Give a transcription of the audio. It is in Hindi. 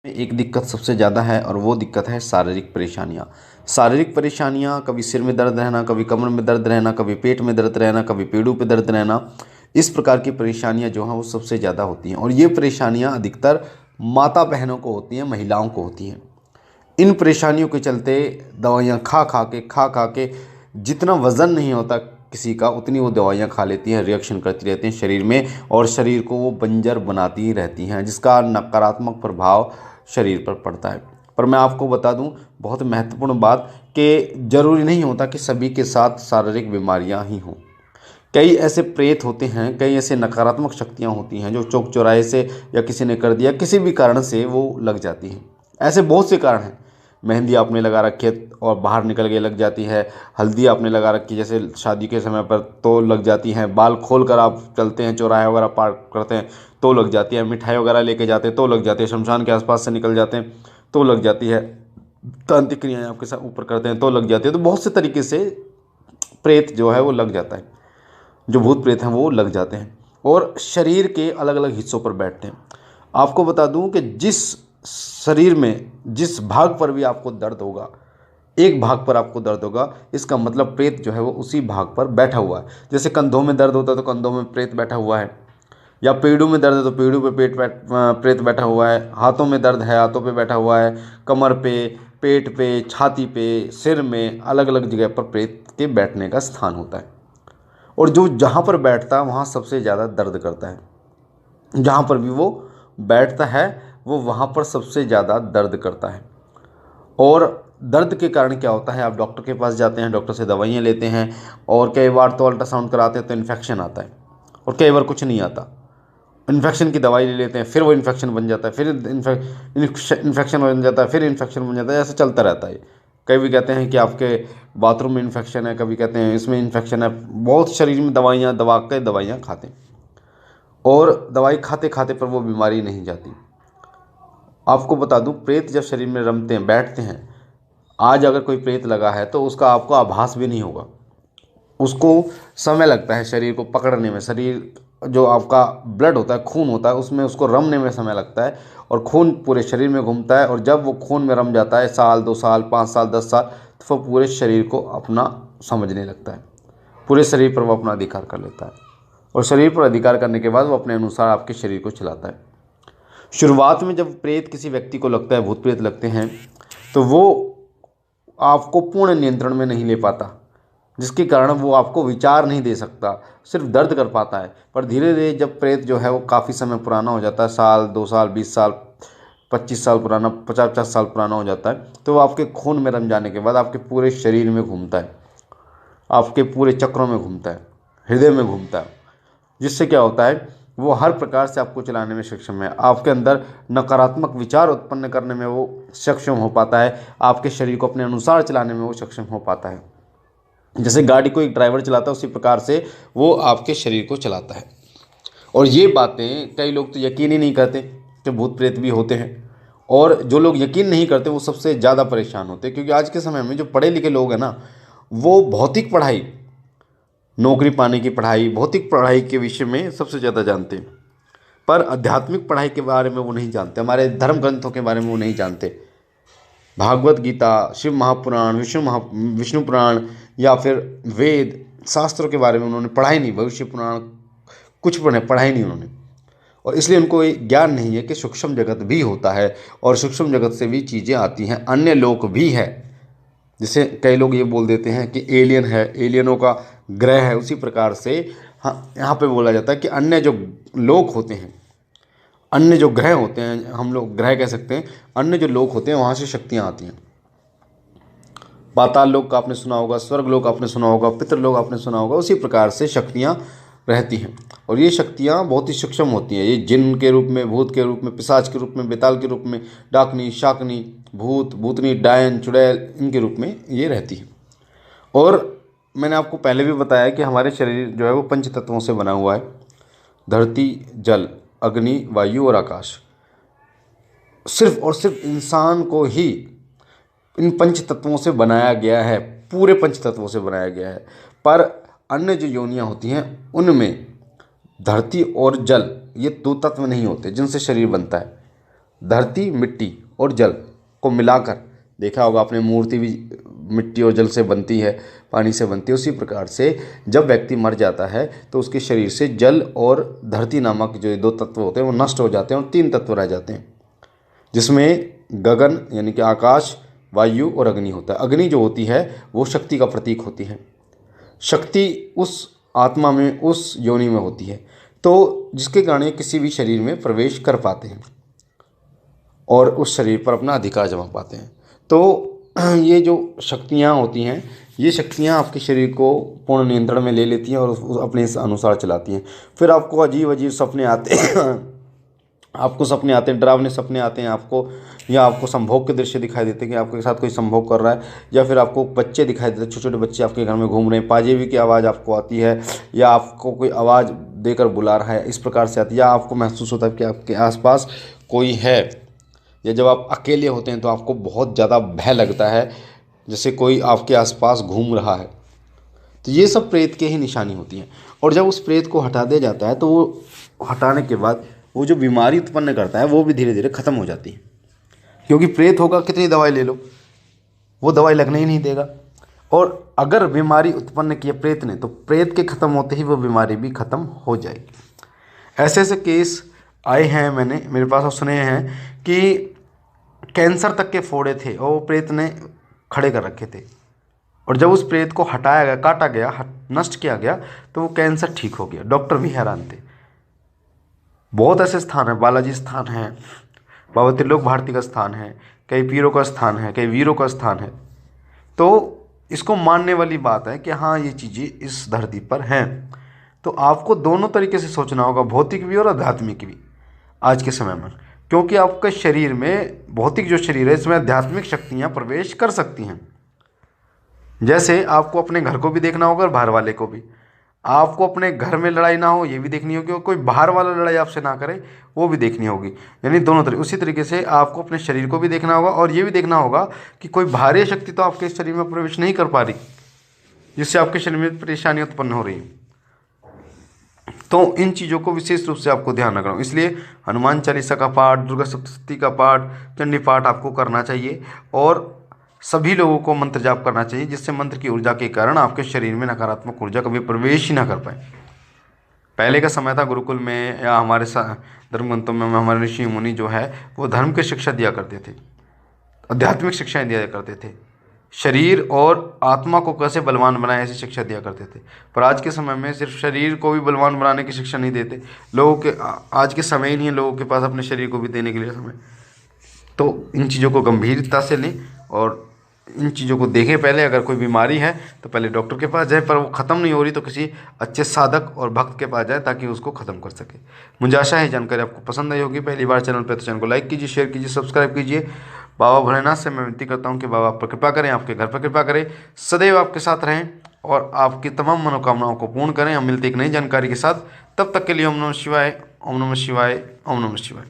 एक दिक्कत सबसे ज़्यादा है और वो दिक्कत है शारीरिक परेशानियाँ। शारीरिक परेशानियाँ, कभी सिर में दर्द रहना, कभी कमर में दर्द रहना, कभी पेट में दर्द रहना, कभी पेड़ों पे दर्द रहना। इस प्रकार की परेशानियाँ जो हैं वो सबसे ज़्यादा होती हैं और ये परेशानियाँ अधिकतर माता बहनों को होती हैं, महिलाओं को होती हैं। इन परेशानियों के चलते दवाइयाँ खा खा के जितना वज़न नहीं होता किसी का, उतनी वो दवाइयाँ खा लेती हैं, रिएक्शन करती रहती हैं शरीर में और शरीर को वो बंजर बनाती ही रहती हैं, जिसका नकारात्मक प्रभाव शरीर पर पड़ता है। पर मैं आपको बता दूं बहुत महत्वपूर्ण बात कि ज़रूरी नहीं होता कि सभी के साथ शारीरिक बीमारियां ही हों। कई ऐसे प्रेत होते हैं, कई ऐसे नकारात्मक शक्तियां होती हैं जो चौक चौराहे से या किसी ने कर दिया, किसी भी कारण से वो लग जाती हैं। ऐसे बहुत से कारण हैं। मेहंदी आपने लगा रखी है और बाहर निकल के लग जाती है, हल्दी आपने लगा रखी है जैसे शादी के समय पर तो लग जाती हैं, बाल खोल कर आप चलते हैं, चौराहे वगैरह पार करते हैं तो लग जाती है, मिठाई वगैरह लेके जाते हैं तो लग जाती है, शमशान के आसपास से निकल जाते हैं तो लग जाती है, तांत्रिक क्रियाएं आपके साथ ऊपर करते हैं तो लग जाती है। तो बहुत से तरीके से प्रेत जो है वो लग जाता है, जो भूत प्रेत हैं वो लग जाते हैं और शरीर के अलग अलग हिस्सों पर बैठते हैं। आपको बता दूं कि जिस शरीर में जिस भाग पर भी आपको दर्द होगा, एक भाग पर आपको दर्द होगा, इसका मतलब प्रेत जो है वो उसी भाग पर बैठा हुआ है। जैसे कंधों में दर्द होता है तो कंधों में प्रेत बैठा हुआ है, या पेड़ों में दर्द है तो पेड़ों पे प्रेत बैठा हुआ है, हाथों में दर्द है हाथों पे बैठा हुआ है, कमर पे, पेट पे, छाती पे, सिर में, अलग अलग जगह पर प्रेत के बैठने का स्थान होता है। और जो जहाँ पर बैठता है वहाँ सबसे ज़्यादा दर्द करता है। जहाँ पर भी वो बैठता है वो वहाँ पर सबसे ज़्यादा दर्द करता है। और दर्द के कारण क्या होता है, आप डॉक्टर के पास जाते हैं, डॉक्टर से दवाइयाँ लेते हैं और कई बार तो अल्ट्रासाउंड कराते हैं तो इन्फेक्शन आता है और कई बार कुछ नहीं आता। इन्फेक्शन की दवाई ले लेते हैं, फिर वो इन्फेक्शन बन जाता है, फिर इन्फेक्शन बन जाता है, फिर इन्फेक्शन बन जाता है, ऐसे चलता रहता है। कभी कहते हैं कि आपके बाथरूम में इन्फेक्शन है, कभी कहते हैं इसमें इन्फेक्शन है। बहुत शरीर में दवाइयाँ दबा के दवाइयाँ खाते हैं और दवाई खाते खाते पर वो बीमारी नहीं जाती। आपको बता दूं, प्रेत जब शरीर में रमते हैं, बैठते हैं, आज अगर कोई प्रेत लगा है तो उसका आपको आभास भी नहीं होगा। उसको समय लगता है शरीर को पकड़ने में, शरीर जो आपका ब्लड होता है, खून होता है, उसमें उसको रमने में समय लगता है और खून पूरे शरीर में घूमता है। और जब वो खून में रम जाता है, साल 2 साल 5 साल 10 साल, तो वो पूरे शरीर को अपना समझने लगता है, पूरे शरीर पर वो अपना अधिकार कर लेता है और शरीर पर अधिकार करने के बाद वो अपने अनुसार आपके शरीर को चलाता है। शुरुआत में जब प्रेत किसी व्यक्ति को लगता है, भूत प्रेत लगते हैं, तो वो आपको पूर्ण नियंत्रण में नहीं ले पाता, जिसके कारण वो आपको विचार नहीं दे सकता, सिर्फ दर्द कर पाता है। पर धीरे धीरे जब प्रेत जो है वो काफ़ी समय पुराना हो जाता है, साल 2 साल 20 साल 25 साल पुराना, 50 50 साल पुराना हो जाता है, तो वो आपके खून में रम जाने के बाद आपके पूरे शरीर में घूमता है, आपके पूरे चक्रों में घूमता है, हृदय में घूमता है। जिससे क्या होता है, वो हर प्रकार से आपको चलाने में सक्षम है, आपके अंदर नकारात्मक विचार उत्पन्न करने में वो सक्षम हो पाता है, आपके शरीर को अपने अनुसार चलाने में वो सक्षम हो पाता है। जैसे गाड़ी को एक ड्राइवर चलाता है, उसी प्रकार से वो आपके शरीर को चलाता है। और ये बातें कई लोग तो यकीन ही नहीं करते कि भूत प्रेत भी होते हैं। और जो लोग यकीन नहीं करते वो सबसे ज़्यादा परेशान होते हैं, क्योंकि आज के समय में जो पढ़े लिखे लोग हैं ना, वो भौतिक पढ़ाई, नौकरी पाने की पढ़ाई, भौतिक पढ़ाई के विषय में सबसे ज़्यादा जानते हैं, पर आध्यात्मिक पढ़ाई के बारे में वो नहीं जानते, हमारे धर्म ग्रंथों के बारे में वो नहीं जानते। भागवत गीता, शिव महापुराण, विष्णु पुराण या फिर वेद शास्त्रों के बारे में उन्होंने पढ़ा ही नहीं, भविष्य पुराण कुछ पढ़ा ही नहीं उन्होंने। और इसलिए उनको ये ज्ञान नहीं है कि सूक्ष्म जगत भी होता है और सूक्ष्म जगत से भी चीज़ें आती हैं, अन्य लोक भी है। जैसे कई लोग ये बोल देते हैं कि एलियन है, एलियनों का ग्रह है, उसी प्रकार से हाँ यहाँ पे बोला जाता है कि अन्य जो लोक होते हैं, अन्य जो ग्रह होते हैं, हम लोग ग्रह कह सकते हैं, अन्य जो लोक होते हैं वहाँ से शक्तियाँ आती हैं। पाताल लोक का आपने सुना होगा, स्वर्ग लोक आपने सुना होगा, पितृलोक आपने सुना होगा, उसी प्रकार से शक्तियाँ रहती हैं। और ये शक्तियाँ बहुत ही सूक्ष्म होती हैं। ये जिन के रूप में, भूत के रूप में, पिशाच के रूप में, बेताल के रूप में, डाकनी, शाकनी, भूत, भूतनी, डायन, चुड़ैल, इनके रूप में ये रहती है। और मैंने आपको पहले भी बताया कि हमारे शरीर जो है वो पंच तत्वों से बना हुआ है, धरती, जल, अग्नि, वायु और आकाश। सिर्फ और सिर्फ इंसान को ही इन पंच तत्वों से बनाया गया है, पूरे पंच तत्वों से बनाया गया है। पर अन्य जो योनियां होती हैं उनमें धरती और जल, ये दो तत्व नहीं होते जिनसे शरीर बनता है। धरती, मिट्टी और जल को मिलाकर, देखा होगा आपने मूर्ति भी मिट्टी और जल से बनती है, पानी से बनती है। उसी प्रकार से जब व्यक्ति मर जाता है तो उसके शरीर से जल और धरती नामक जो 2 तत्व होते हैं वो नष्ट हो जाते हैं और 3 तत्व रह जाते हैं, जिसमें गगन यानी कि आकाश, वायु और अग्नि होता है। अग्नि जो होती है वो शक्ति का प्रतीक होती है। शक्ति उस आत्मा में, उस योनि में होती है, तो जिसके कारण ये किसी भी शरीर में प्रवेश कर पाते हैं और उस शरीर पर अपना अधिकार जमा पाते हैं। तो ये जो शक्तियाँ होती हैं, ये शक्तियाँ आपके शरीर को पूर्ण नियंत्रण में ले लेती हैं और अपने अनुसार चलाती हैं। फिर आपको अजीब अजीब सपने आते हैं आपको सपने आते हैं, डरावने सपने आते हैं आपको, या आपको संभोग के दृश्य दिखाई देते हैं कि आपके साथ कोई संभोग कर रहा है, या फिर आपको बच्चे दिखाई देते हैं, छोटे छोटे बच्चे आपके घर में घूम रहे हैं, पाजेबी की आवाज़ आपको आती है, या आपको कोई आवाज़ देकर बुला रहा है, इस प्रकार से आती है, या आपको महसूस होता है कि आपके आसपास कोई है, या जब आप अकेले होते हैं तो आपको बहुत ज़्यादा भय लगता है जैसे कोई आपके आसपास घूम रहा है। तो ये सब प्रेत के ही निशानी होती हैं। और जब उस प्रेत को हटा दिया जाता है तो वो हटाने के बाद वो जो बीमारी उत्पन्न करता है वो भी धीरे धीरे ख़त्म हो जाती है, क्योंकि प्रेत होगा कितनी दवाई ले लो वो दवाई लगने ही नहीं देगा। और अगर बीमारी उत्पन्न की है प्रेत ने, तो प्रेत के ख़त्म होते ही वो बीमारी भी ख़त्म हो जाएगी। ऐसे ऐसे केस आए हैं, मैंने मेरे पास और सुने हैं कि कैंसर तक के फोड़े थे और वो प्रेत ने खड़े कर रखे थे, और जब उस प्रेत को हटाया गया, काटा गया, नष्ट किया गया, तो वो कैंसर ठीक हो गया। डॉक्टर भी हैरान थे। बहुत ऐसे स्थान हैं, बालाजी स्थान है, बाबा त्रिलोक भारती का स्थान है, कई पीरों का स्थान है, कई वीरों का स्थान है। तो इसको मानने वाली बात है कि हाँ ये चीज़ें इस धरती पर हैं। तो आपको दोनों तरीके से सोचना होगा, भौतिक भी और आध्यात्मिक भी आज के समय में, क्योंकि आपके शरीर में, भौतिक जो शरीर है इसमें आध्यात्मिक शक्तियाँ प्रवेश कर सकती हैं। जैसे आपको अपने घर को भी देखना होगा और बाहर वाले को भी। आपको अपने घर में लड़ाई ना हो ये भी देखनी होगी, और कोई बाहर वाला लड़ाई आपसे ना करे वो भी देखनी होगी, यानी दोनों तरह। उसी तरीके से आपको अपने शरीर को भी देखना होगा और ये भी देखना होगा कि कोई बाहरी शक्ति तो आपके शरीर में प्रवेश नहीं कर पा रही, जिससे आपके शरीर में परेशानी उत्पन्न हो रही है। तो इन चीज़ों को विशेष रूप से आपको ध्यान रखना हो। इसलिए हनुमान चालीसा का पाठ, दुर्गा सप्तशती का पाठ, चंडी पाठ आपको करना चाहिए, और सभी लोगों को मंत्र जाप करना चाहिए, जिससे मंत्र की ऊर्जा के कारण आपके शरीर में नकारात्मक ऊर्जा कभी प्रवेश ही ना कर पाए। पहले का समय था, गुरुकुल में या हमारे धर्म ग्रंथों में हमारे ऋषि मुनि जो है वो धर्म की शिक्षा दिया करते थे, आध्यात्मिक शिक्षाएं दिया करते थे, शरीर और आत्मा को कैसे बलवान बनाए ऐसी शिक्षा दिया करते थे। पर आज के समय में सिर्फ शरीर को भी बलवान बनाने की शिक्षा नहीं देते लोगों के। आज के समय ही नहीं है लोगों के पास अपने शरीर को भी देने के लिए समय। तो इन चीज़ों को गंभीरता से लें और इन चीज़ों को देखें। पहले अगर कोई बीमारी है तो पहले डॉक्टर के पास जाए, पर वो ख़त्म नहीं हो रही तो किसी अच्छे साधक और भक्त के पास जाए ताकि उसको ख़त्म कर सके। मुझे आशा है जानकारी आपको पसंद आई होगी। पहली बार चैनल पर तो चैनल को लाइक कीजिए, शेयर कीजिए, सब्सक्राइब कीजिए। बाबा भोलेनाथ से मैं विनती करता हूँ कि बाबा आप पर कृपा करें, आपके घर पर कृपा करें, सदैव आपके साथ रहें और आपकी तमाम मनोकामनाओं को पूर्ण करें। हम मिलते एक नई जानकारी के साथ, तब तक के लिए ओम नमः शिवाय, ओम नमः शिवाय, ओम नमः शिवाय।